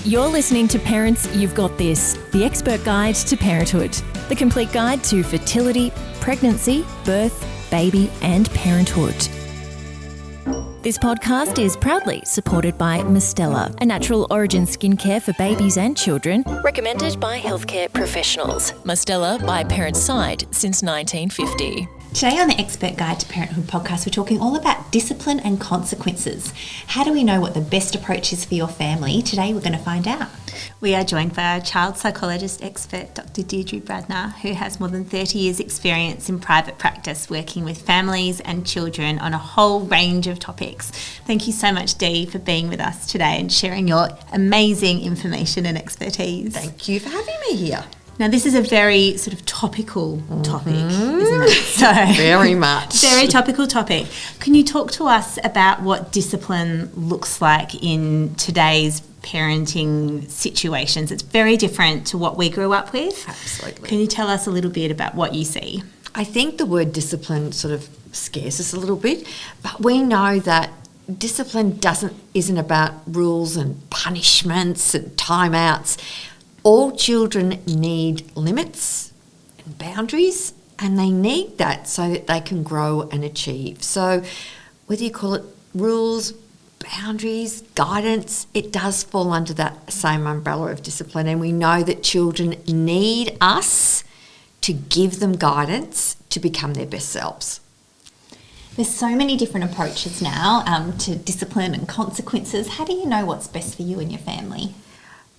You're listening to Parents You've Got This, the expert guide to parenthood, the complete guide to fertility, pregnancy, birth, baby and parenthood. This podcast is proudly supported by Mistela, a natural origin skincare for babies and children, recommended by healthcare professionals. Mistela by Parents Side since 1950. Today on the Expert Guide to Parenthood podcast, we're talking all about discipline and consequences. How do we know what the best approach is for your family? Today we're going to find out. We are joined by our child psychologist expert, Dr. Deirdre Brandner, who has more than 30 years' experience in private practice working with families and children on a whole range of topics. Thank you so much, Dee, for being with us today and sharing your amazing information and expertise. Thank you for having me here. Now, this is a very sort of topical topic, isn't it? So, very much. Very topical topic. Can you talk to us about what discipline looks like in today's parenting situations? It's very different to what we grew up with. Absolutely. Can you tell us a little bit about what you see? I think the word discipline sort of scares us a little bit, but we know that discipline isn't about rules and punishments and timeouts. All children need limits and boundaries, and they need that so that they can grow and achieve. So whether you call it rules, boundaries, guidance, it does fall under that same umbrella of discipline. And we know that children need us to give them guidance to become their best selves. There's so many different approaches now to discipline and consequences. How do you know what's best for you and your family?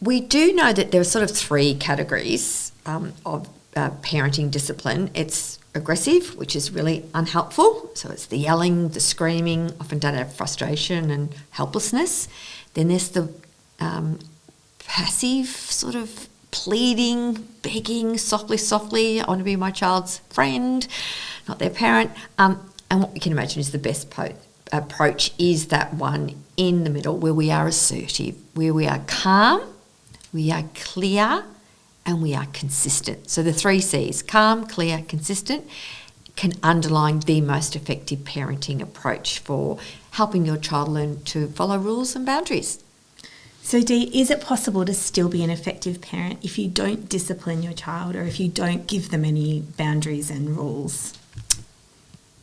We do know that there are sort of three categories of parenting discipline. It's aggressive, which is really unhelpful. So it's the yelling, the screaming, often done out of frustration and helplessness. Then there's the passive sort of pleading, begging, softly, I want to be my child's friend, not their parent. And what we can imagine is the best approach is that one in the middle where we are assertive, where we are calm, we are clear, and we are consistent. So the 3 C's, calm, clear, consistent, can underline the most effective parenting approach for helping your child learn to follow rules and boundaries. So Dee, is it possible to still be an effective parent if you don't discipline your child or if you don't give them any boundaries and rules?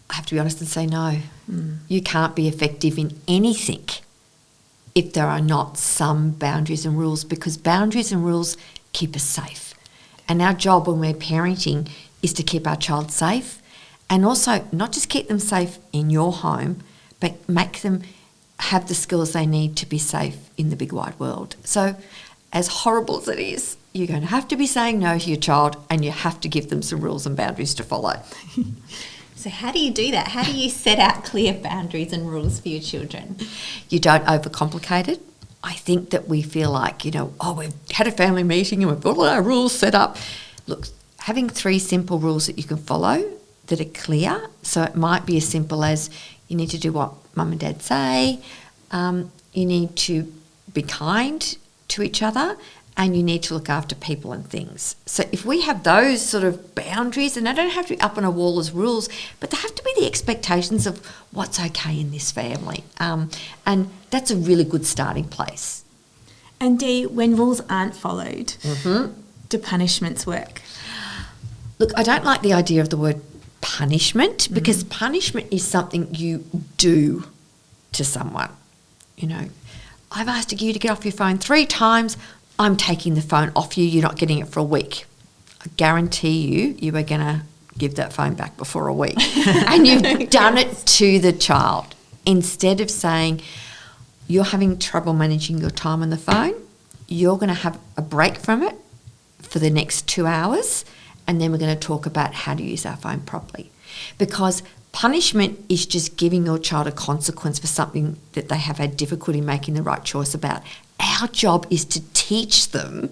I have to be honest and say no. You can't be effective in anything if there are not some boundaries and rules, because boundaries and rules keep us safe. And our job when we're parenting is to keep our child safe, and also not just keep them safe in your home, but make them have the skills they need to be safe in the big wide world. So as horrible as it is, you're going to have to be saying no to your child, and you have to give them some rules and boundaries to follow. So how do you do that? How do you set out clear boundaries and rules for your children? You don't overcomplicate it. I think that we feel like, we've had a family meeting and we've got all our rules set up. Look, having 3 simple rules that you can follow that are clear. So it might be as simple as you need to do what mum and dad say, you need to be kind to each other, and you need to look after people and things. So if we have those sort of boundaries, and they don't have to be up on a wall as rules, but they have to be the expectations of what's okay in this family. And that's a really good starting place. And Dee, when rules aren't followed, do punishments work? Look, I don't like the idea of the word punishment, because punishment is something you do to someone. I've asked you to get off your phone 3 times. I'm taking the phone off you. You're not getting it for a week. I guarantee you are going to give that phone back before a week. And you've done it to the child. Instead of saying, you're having trouble managing your time on the phone, you're going to have a break from it for the next 2 hours, and then we're going to talk about how to use our phone properly. Because punishment is just giving your child a consequence for something that they have had difficulty making the right choice about. Our job is to teach them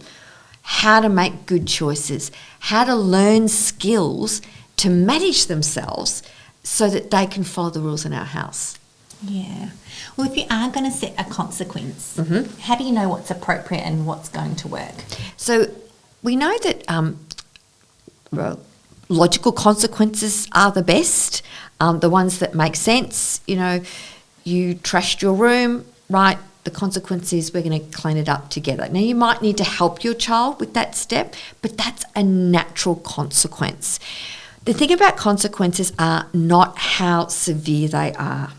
how to make good choices, how to learn skills to manage themselves so that they can follow the rules in our house. Yeah. Well, if you are going to set a consequence, how do you know what's appropriate and what's going to work? So we know that logical consequences are the best, the ones that make sense. You trashed your room, right? The consequence is we're going to clean it up together. Now, you might need to help your child with that step, but that's a natural consequence. The thing about consequences are not how severe they are.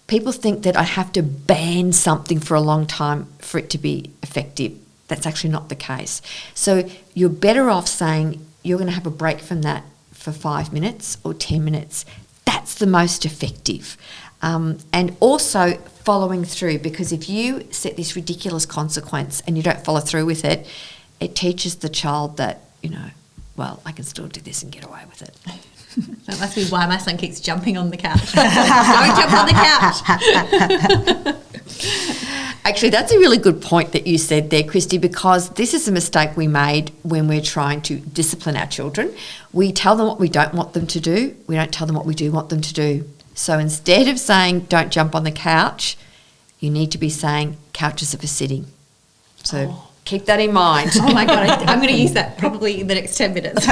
People think that I have to ban something for a long time for it to be effective. That's actually not the case. So you're better off saying you're going to have a break from that for 5 minutes or 10 minutes. That's the most effective. And also following through, because if you set this ridiculous consequence and you don't follow through with it, it teaches the child that, well, I can still do this and get away with it. That must be why my son keeps jumping on the couch. Don't jump on the couch. Actually, that's a really good point that you said there, Christy, because this is a mistake we made when we're trying to discipline our children. We tell them what we don't want them to do. We don't tell them what we do want them to do. So instead of saying don't jump on the couch, you need to be saying couches are for sitting. So keep that in mind. Oh my God, I'm going to use that probably in the next 10 minutes.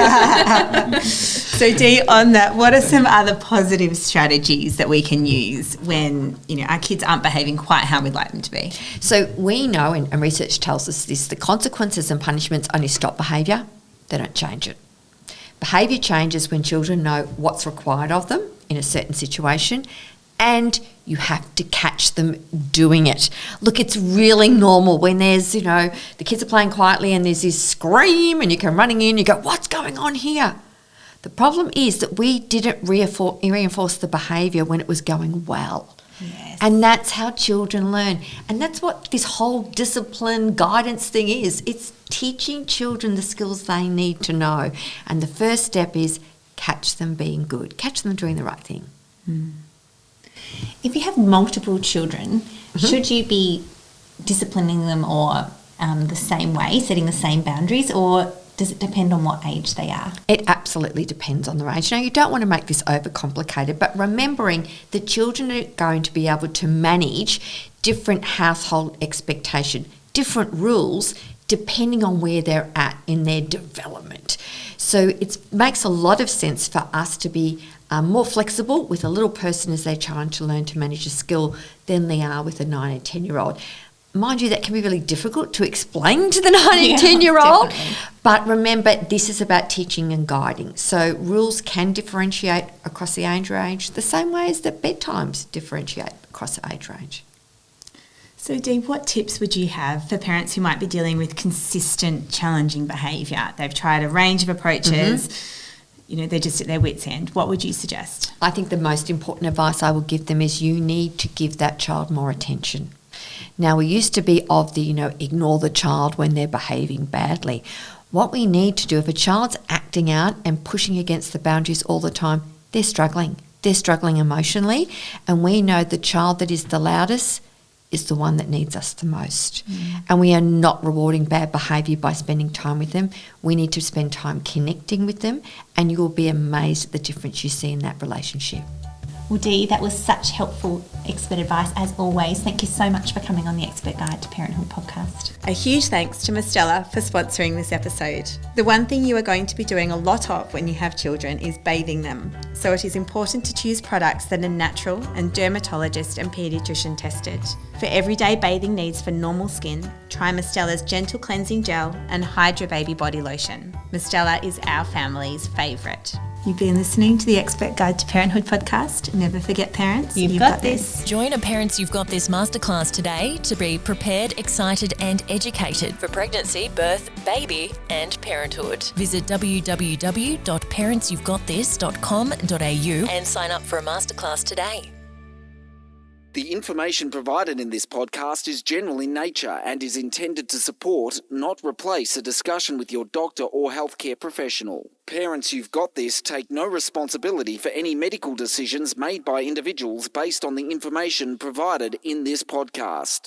So Dee, on that, what are some other positive strategies that we can use when, our kids aren't behaving quite how we'd like them to be? So we know, and research tells us this, the consequences and punishments only stop behaviour, they don't change it. Behaviour changes when children know what's required of them in a certain situation, and you have to catch them doing it. Look, it's really normal when there's, the kids are playing quietly and there's this scream and you come running in, you go, what's going on here? The problem is that we didn't reinforce the behaviour when it was going well. Yes. And that's how children learn. And that's what this whole discipline guidance thing is. It's teaching children the skills they need to know. And the first step is catch them being good, catch them doing the right thing. If you have multiple children, should you be disciplining them or the same way, setting the same boundaries, or does it depend on what age they are? It absolutely depends on the age. Now, you don't want to make this overcomplicated, but remembering that children are going to be able to manage different household expectation, different rules, depending on where they're at in their development. So it makes a lot of sense for us to be more flexible with a little person as they're trying to learn to manage a skill than they are with a 9 and 10-year-old. Mind you, that can be really difficult to explain to the 9 and 10-year-old. But remember, this is about teaching and guiding. So rules can differentiate across the age range the same way as that bedtimes differentiate across the age range. So Dee, what tips would you have for parents who might be dealing with consistent challenging behaviour? They've tried a range of approaches. They're just at their wits' end. What would you suggest? I think the most important advice I would give them is you need to give that child more attention. Now, we used to be of the, ignore the child when they're behaving badly. What we need to do, if a child's acting out and pushing against the boundaries all the time, they're struggling. They're struggling emotionally, and we know the child that is the loudest is the one that needs us the most. And we are not rewarding bad behaviour by spending time with them. We need to spend time connecting with them, and you will be amazed at the difference you see in that relationship. Well, Dee, that was such helpful expert advice as always. Thank you so much for coming on the Expert Guide to Parenthood podcast. A huge thanks to Mistela for sponsoring this episode. The one thing you are going to be doing a lot of when you have children is bathing them. So it is important to choose products that are natural and dermatologist and paediatrician tested. For everyday bathing needs for normal skin, try Mistela's Gentle Cleansing Gel and Hydra Baby Body Lotion. Mistela is our family's favourite. You've been listening to the Expert Guide to Parenthood podcast. Never forget, parents, You've got this. Join a Parents You've Got This masterclass today to be prepared, excited and educated for pregnancy, birth, baby and parenthood. Visit www.parentsyou'vegotthis.com.au and sign up for a masterclass today. The information provided in this podcast is general in nature and is intended to support, not replace, a discussion with your doctor or healthcare professional. Parents You've Got This take no responsibility for any medical decisions made by individuals based on the information provided in this podcast.